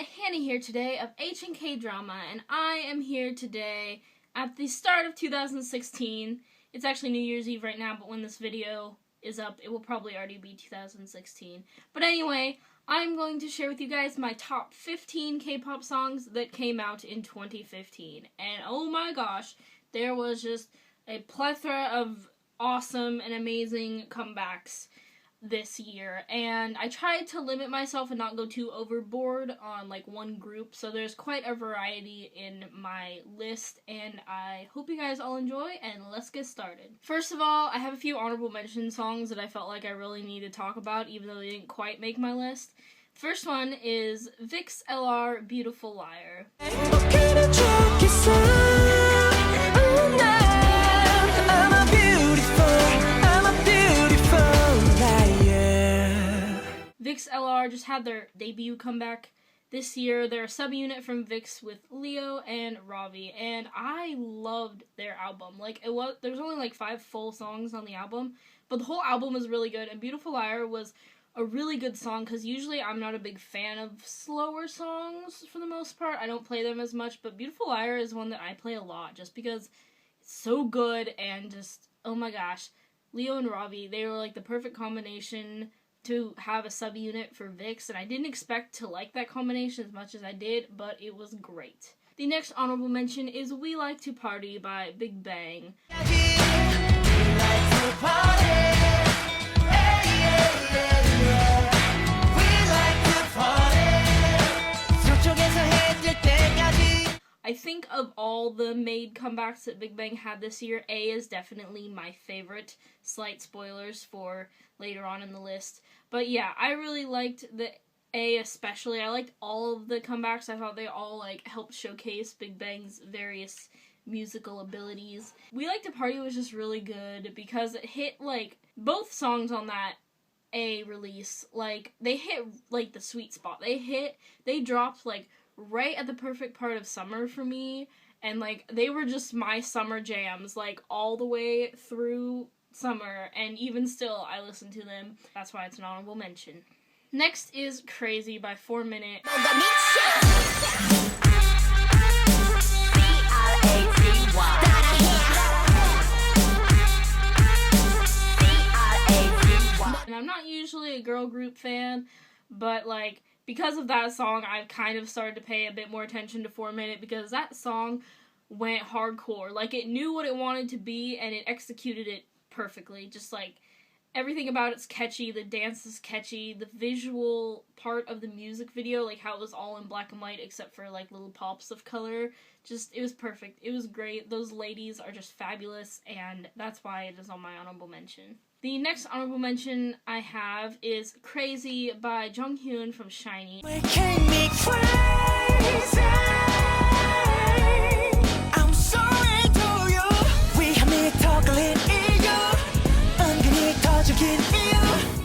Hannah here today of Hdrama, and I am here today at the start of 2016. It's actually New Year's Eve right now, but when this video is up, it will probably already be 2016. But anyway, I'm going to share with you guys my top 15 K-pop songs that came out in 2015. And oh my gosh, there was just a plethora of awesome and amazing comebacks this year, and I tried to limit myself and not go too overboard on like one group, so there's quite a variety in my list, and I hope you guys all enjoy, and let's get started. First of all, I have a few honorable mention songs that I felt like I really need to talk about, even though they didn't quite make my list. First one is VIXX LR Beautiful Liar. VIXX LR just had their debut comeback this year. They're a subunit from VIXX with Leo and Ravi, and I loved their album. There was only like 5 full songs on the album, but the whole album was really good, and Beautiful Liar was a really good song, because usually I'm not a big fan of slower songs for the most part. I don't play them as much, but Beautiful Liar is one that I play a lot, just because it's so good, and just, oh my gosh. Leo and Ravi, they were like the perfect combination to have a subunit for VIXX, and I didn't expect to like that combination as much as I did, but it was great. The next honorable mention is We Like to Party by Big Bang. I think of all the made comebacks that Big Bang had this year, A is definitely my favorite. Slight spoilers for later on in the list. But yeah, I really liked the A especially. I liked all of the comebacks. I thought they all helped showcase Big Bang's various musical abilities. We Like to Party was just really good because it hit both songs on that A release. They hit the sweet spot. They dropped right at the perfect part of summer for me, and they were just my summer jams all the way through summer, and even still I listen to them. That's why it's an honorable mention. Next is Crazy by 4 Minute. And I'm not usually a girl group fan, but because of that song, I've kind of started to pay a bit more attention to 4 Minute, because that song went hardcore. It knew what it wanted to be, and it executed it perfectly. Just everything about it's catchy, the dance is catchy, the visual part of the music video, how it was all in black and white except for little pops of color, it was perfect. It was great. Those ladies are just fabulous, and that's why it is on my honorable mention. The next honorable mention I have is Crazy by Jonghyun from SHINee.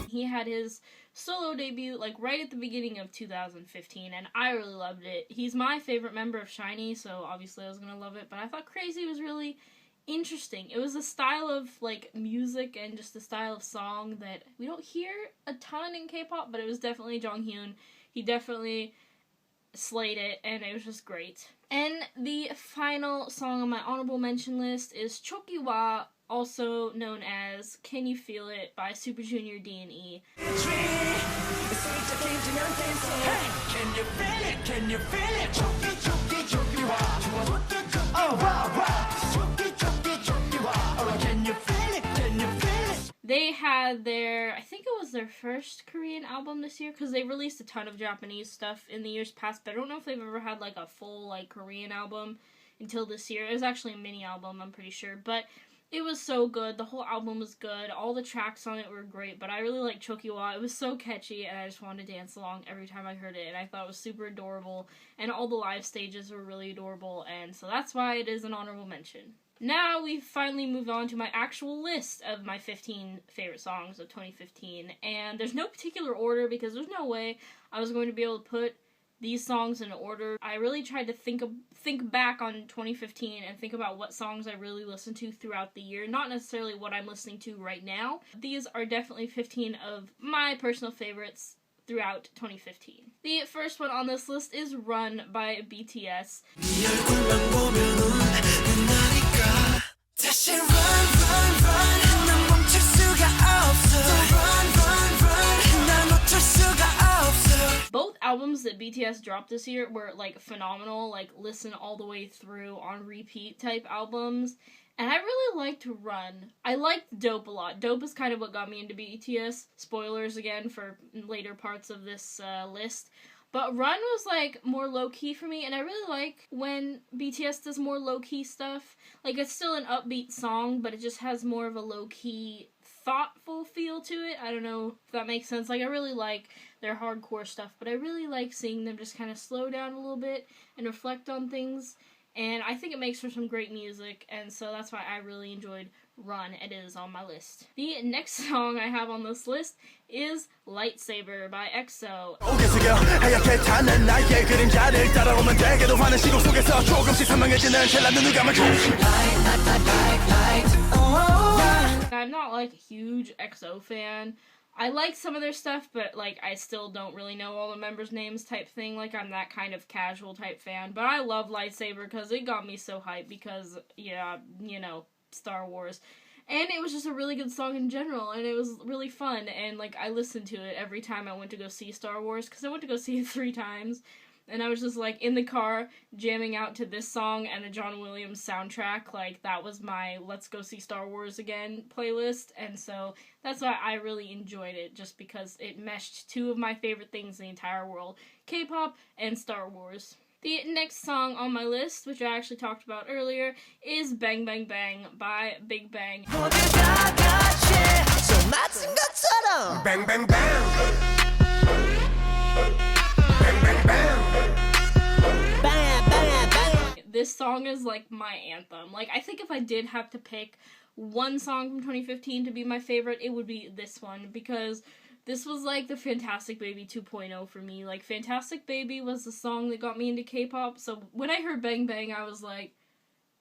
He had his solo debut right at the beginning of 2015, and I really loved it. He's my favorite member of SHINee, so obviously I was gonna love it, but I thought Crazy was really interesting. It was a style of music and just a style of song that we don't hear a ton in K-pop, but it was definitely Jonghyun. He definitely slayed it, and it was just great. And the final song on my honorable mention list is Chokiwa, also known as Can You Feel It by Super Junior D&E. They had I think it was their first Korean album this year, because they released a ton of Japanese stuff in the years past, but I don't know if they've ever had a full Korean album until this year. It was actually a mini album, I'm pretty sure, but it was so good. The whole album was good. All the tracks on it were great, but I really liked Chokiwa. It was so catchy, and I just wanted to dance along every time I heard it, and I thought it was super adorable, and all the live stages were really adorable, and so that's why it is an honorable mention. Now we finally moved on to my actual list of my 15 favorite songs of 2015, and there's no particular order because there's no way I was going to be able to put these songs in order. I really tried to think back on 2015 and think about what songs I really listened to throughout the year, not necessarily what I'm listening to right now. These are definitely 15 of my personal favorites throughout 2015. The first one on this list is Run by BTS. Both albums that BTS dropped this year were like phenomenal, like listen all the way through on repeat type albums. And I really liked Run. I liked Dope a lot. Dope is kind of what got me into BTS. Spoilers again for later parts of this list. But Run was like more low-key for me, and I really like when BTS does more low-key stuff. Like, it's still an upbeat song, but it just has more of a low-key, thoughtful feel to it. I don't know if that makes sense. Like, I really like their hardcore stuff, but I really like seeing them just kind of slow down a little bit and reflect on things. And I think it makes for some great music, and so that's why I really enjoyed Run. It is on my list. The next song I have on this list is Lightsaber by EXO. I'm not like a huge EXO fan. I like some of their stuff, but like I still don't really know all the members' names type thing. Like I'm that kind of casual type fan. But I love Lightsaber because it got me so hyped because, yeah, you know, Star Wars. And it was just a really good song in general, and it was really fun, and like I listened to it every time I went to go see Star Wars, because I went to go see it 3 times, and I was just like in the car jamming out to this song and the John Williams soundtrack. Like that was my Let's Go See Star Wars Again playlist, and so that's why I really enjoyed it, just because it meshed 2 of my favorite things in the entire world, K-pop and Star Wars. The next song on my list, which I actually talked about earlier, is Bang Bang Bang by Big Bang. Bang bang bang. Bang bang bang. Bang bang bang. This song is like my anthem. Like I think if I did have to pick one song from 2015 to be my favorite, it would be this one, because this was like the Fantastic Baby 2.0 for me. Like, Fantastic Baby was the song that got me into K-pop, so when I heard Bang Bang, I was like,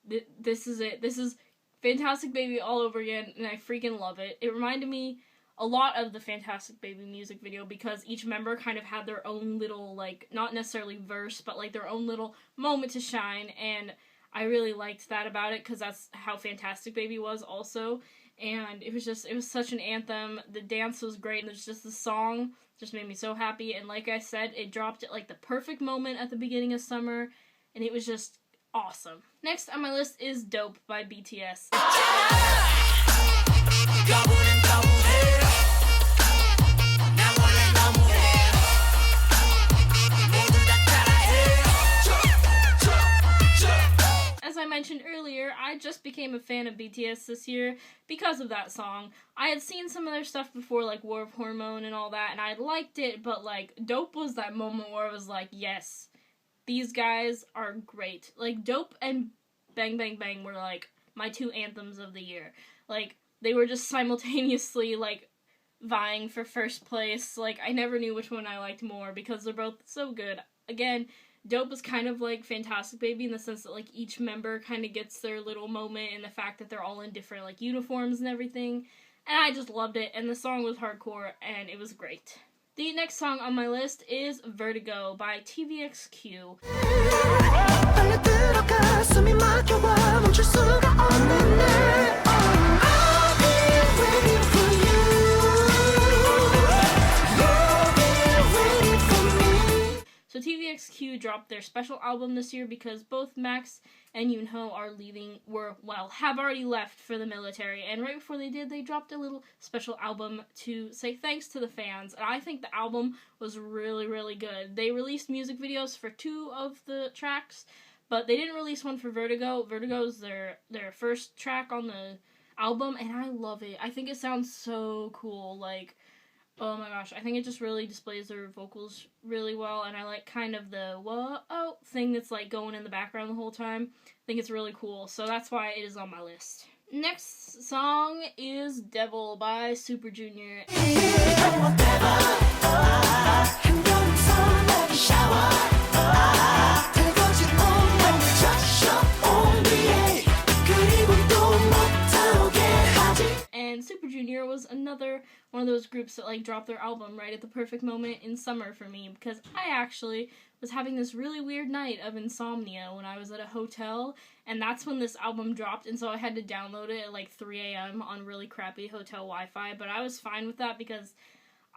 this is it. This is Fantastic Baby all over again, and I freaking love it. It reminded me a lot of the Fantastic Baby music video, because each member kind of had their own little, like, not necessarily verse, but like their own little moment to shine, and I really liked that about it, because that's how Fantastic Baby was also. And it was such an anthem. The dance was great, and it's just the song just made me so happy. And like I said, it dropped at like the perfect moment at the beginning of summer, and it was just awesome. Next on my list is Dope by BTS. As I mentioned earlier, I just became a fan of BTS this year because of that song. I had seen some of their stuff before, like War of Hormone and all that, and I liked it, but like Dope was that moment where I was like, yes, these guys are great. Like Dope and Bang Bang Bang were like my 2 anthems of the year. Like they were just simultaneously like vying for first place. Like I never knew which one I liked more because they're both so good. Again, Dope is kind of like Fantastic Baby in the sense that like each member kind of gets their little moment, and the fact that they're all in different like uniforms and everything, and I just loved it, and the song was hardcore and it was great. The next song on my list is Vertigo by TVXQ. So TVXQ dropped their special album this year because both Max and Yoonho have already left for the military, and right before they did, they dropped a little special album to say thanks to the fans, and I think the album was really, really good. They released music videos for 2 of the tracks, but they didn't release one for Vertigo. Vertigo's their first track on the album, and I love it. I think it sounds so cool, like, oh my gosh, I think it just really displays their vocals really well, and I like kind of the whoa thing that's like going in the background the whole time. I think it's really cool, so that's why it is on my list. Next song is Devil by Super Junior. And Super Junior was another another one of those groups that like dropped their album right at the perfect moment in summer for me, because I actually was having this really weird night of insomnia when I was at a hotel, and that's when this album dropped, and so I had to download it at like 3 a.m. on really crappy hotel Wi-Fi, but I was fine with that because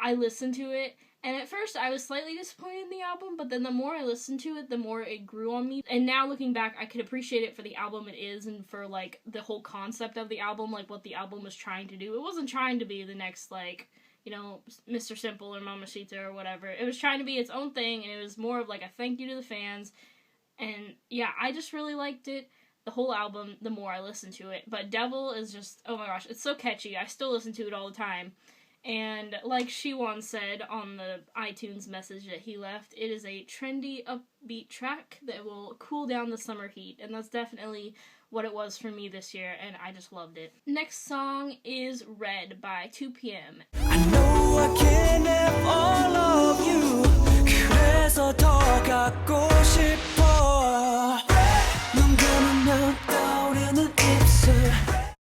I listened to it, and at first I was slightly disappointed in the album, but then the more I listened to it, the more it grew on me. And now looking back, I could appreciate it for the album it is and for like the whole concept of the album, like what the album was trying to do. It wasn't trying to be the next like, you know, Mr. Simple or Mamacita or whatever. It was trying to be its own thing, and it was more of like a thank you to the fans. And yeah, I just really liked it. The whole album, the more I listened to it. But Devil is just, oh my gosh, it's so catchy. I still listen to it all the time. And like Shiwon said on the iTunes message that he left, it is a trendy, upbeat track that will cool down the summer heat. And that's definitely what it was for me this year, and I just loved it. Next song is Red by 2PM. I know I can't have all of you. 그래서 더 갖고 싶어. 눈 감으면 떠오르는 입술.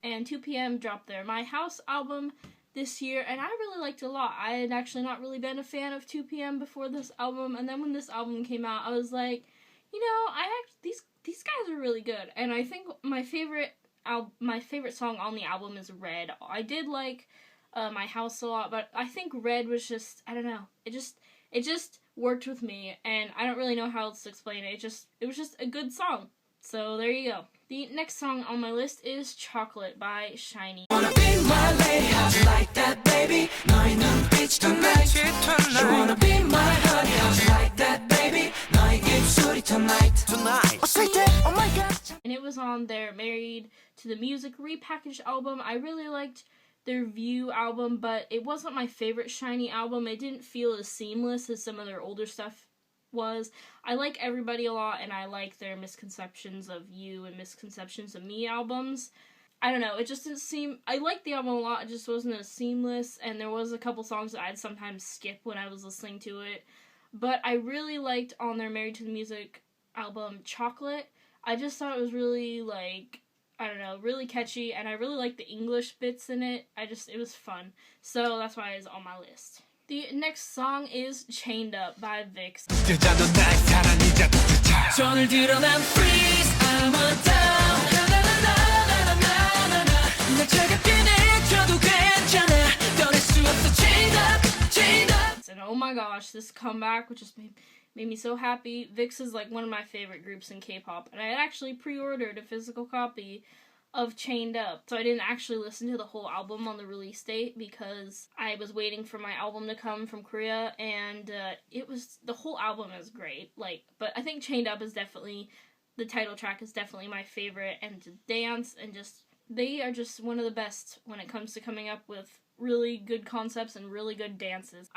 And 2PM dropped their My House album this year, and I really liked it a lot. I had actually not really been a fan of 2PM before this album, and then when this album came out, I was like, you know, these guys are really good. And I think my favorite song on the album is Red. I did like My House a lot, but I think Red was just, I don't know, it just worked with me, and I don't really know how else to explain it. It was just a good song. So there you go. The next song on my list is Chocolate by SHINee. Wanna be my lighthouse like that, baby. 너의 눈빛 tonight. You wanna be my honey house like that, baby. 너의 입술이 tonight. Oh my god. And it was on their Married to the Music repackaged album. I really liked their View album, but it wasn't my favorite SHINee album. It didn't feel as seamless as some of their older stuff was. I like Everybody a lot, and I like their Misconceptions of You and Misconceptions of Me albums. I don't know, it just didn't seem, I liked the album a lot, it just wasn't as seamless, and there was a couple songs that I'd sometimes skip when I was listening to it. But I really liked on their Married to the Music album Chocolate. I just thought it was really, like, I don't know, really catchy, and I really liked the English bits in it. It was fun. So that's why it's on my list. The next song is Chained Up by VIX. 손을 들어 난 freeze, I'm a down. 날 차갑게 내켜도 괜찮아. 떠날 수 없어. Chained up, chained up. And oh my gosh, this comeback, which just made me so happy. VIX is like one of my favorite groups in K-pop, and I had actually pre-ordered a physical copy of Chained Up, so I didn't actually listen to the whole album on the release date because I was waiting for my album to come from Korea, and the whole album is great, but I think Chained Up is definitely, the title track is definitely my favorite, and to dance, and they are just one of the best when it comes to coming up with really good concepts and really good dances.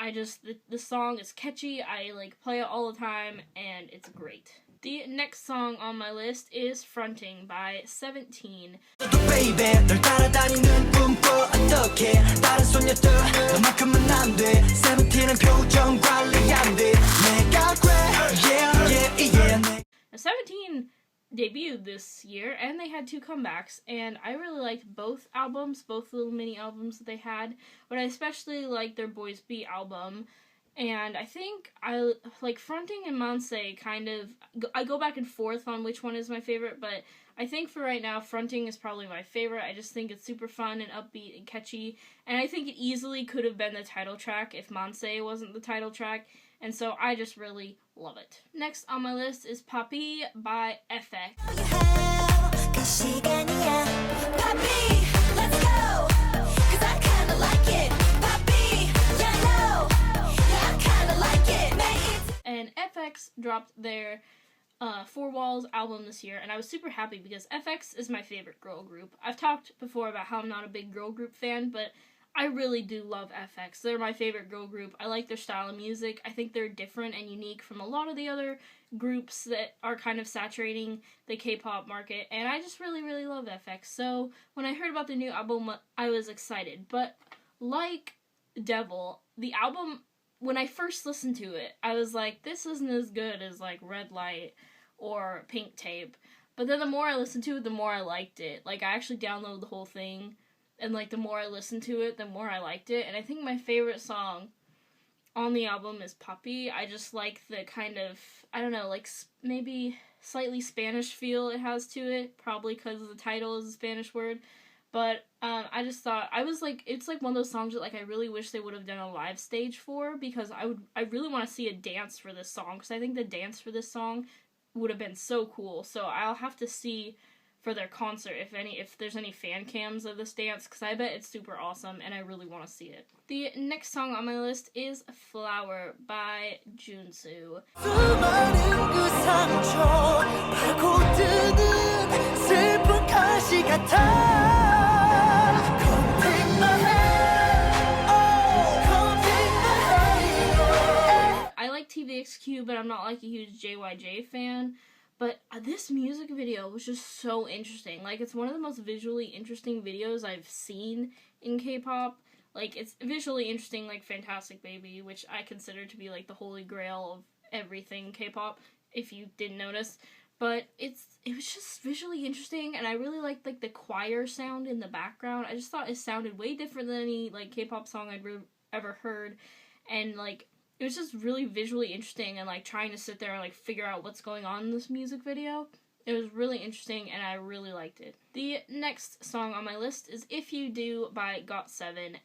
The song is catchy, I play it all the time, and it's great. The next song on my list is Fronting by 17. Now, 17 debuted this year, and they had 2 comebacks, and I really liked both albums, both little mini albums that they had, but I especially liked their Boys Beat album. And I think I like Fronting and Manse kind of, I go back and forth on which one is my favorite, but I think for right now, Fronting is probably my favorite. I just think it's super fun and upbeat and catchy, and I think it easily could have been the title track if Manse wasn't the title track, and so I just really love it. Next on my list is Papi by FX. And FX dropped their 4 Walls album this year, and I was super happy because FX is my favorite girl group. I've talked before about how I'm not a big girl group fan, but I really do love FX. They're my favorite girl group. I like their style of music. I think they're different and unique from a lot of the other groups that are kind of saturating the K-pop market, and I just really, really love FX. So when I heard about the new album, I was excited, but like Devil, the album, when I first listened to it, I was like, this isn't as good as Red Light or Pink Tape. But then the more I listened to it, the more I liked it. I actually downloaded the whole thing And like the more I listened to it, the more I liked it. And I think my favorite song on the album is Puppy. I just like the kind of, I don't know, like maybe slightly Spanish feel it has to it, probably because the title is a Spanish word. But I just thought, I was like, it's like one of those songs that like I really wish they would have done a live stage for, because I really want to see a dance for this song, because I think the dance for this song would have been so cool. So I'll have to see for their concert if there's any fan cams of this dance, because I bet it's super awesome and I really want to see it. The next song on my list is Flower by Junsu. I like TVXQ, but I'm not like a huge JYJ fan. But this music video was just so interesting. Like, it's one of the most visually interesting videos I've seen in K-pop. Like, it's visually interesting, like Fantastic Baby, which I consider to be, like, the holy grail of everything K-pop, if you didn't notice. But it was just visually interesting, and I really liked, like, the choir sound in the background. I just thought it sounded way different than any, like, K-pop song I'd ever heard. And, like, it was just really visually interesting, and like trying to sit there and like figure out what's going on in this music video. It was really interesting and I really liked it. The next song on my list is If You Do by GOT7.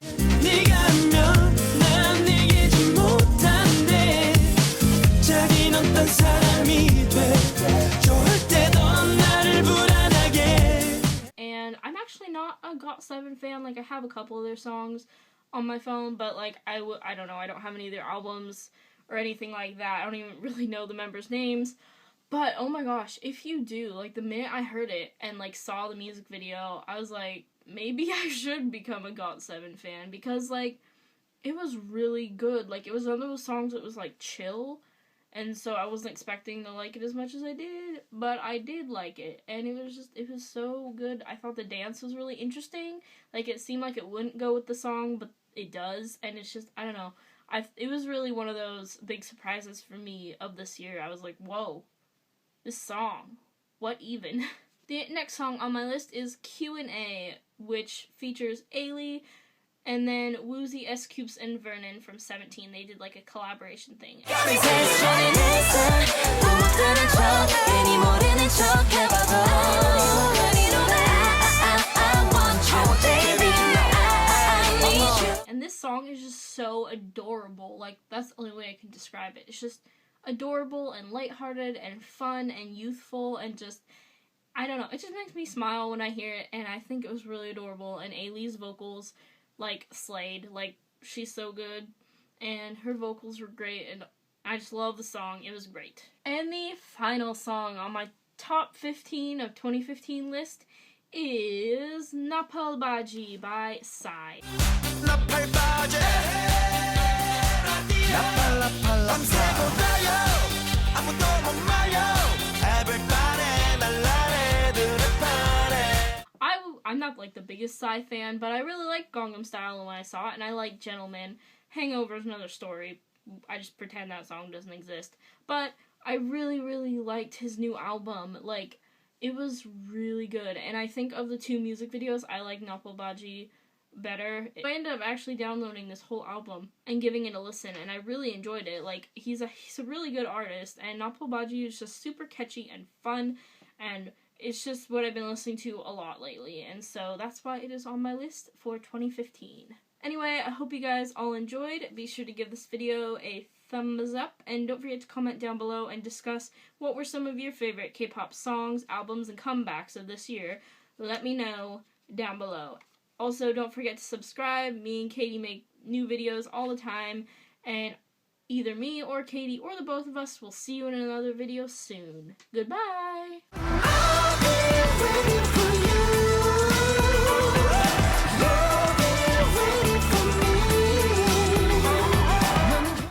And I'm actually not a GOT7 fan. Like, I have a couple of their songs on my phone, but like I don't know, I don't have any of their albums or anything like that. I don't even really know the members' names. But oh my gosh, If You Do, like the minute I heard it and like saw the music video, I was like, maybe I should become a GOT7 fan, because like it was really good. Like, it was one of those songs that was like chill, and so I wasn't expecting to like it as much as I did, but I did like it, and it was so good. I thought the dance was really interesting. Like, it seemed like it wouldn't go with the song, but it does, and it's just, I don't know. It was really one of those big surprises for me of this year. I was like, whoa, this song, what even? The next song on my list is Q&A, which features Ailey, and then Woozy, S-Coups, and Vernon from 17. They did like a collaboration thing. And this song is just so adorable. Like, that's the only way I can describe it. It's just adorable and lighthearted and fun and youthful and just, I don't know, it just makes me smile when I hear it, and I think it was really adorable. And Ailey's vocals, like, slayed. Like, she's so good, and her vocals were great, and I just love the song. It was great. And the final song on my top 15 of 2015 list is Napalbaji by Psy. I'm not like the biggest Psy fan, but I really liked Gangnam Style when I saw it, and I like Gentleman. Hangover is another story. I just pretend that song doesn't exist. But I really, really liked his new album. Like, it was really good, and I think of the two music videos, I like Napalbaji better. I ended up actually downloading this whole album and giving it a listen, and I really enjoyed it. Like, he's a really good artist, and Napalbaji is just super catchy and fun, and it's just what I've been listening to a lot lately, and so that's why it is on my list for 2015. Anyway, I hope you guys all enjoyed. Be sure to give this video a thumbs up, and don't forget to comment down below and discuss what were some of your favorite K-pop songs, albums, and comebacks of this year. Let me know down below. Also, don't forget to subscribe. Me and Katie make new videos all the time, and either me or Katie or the both of us will see you in another video soon. Goodbye!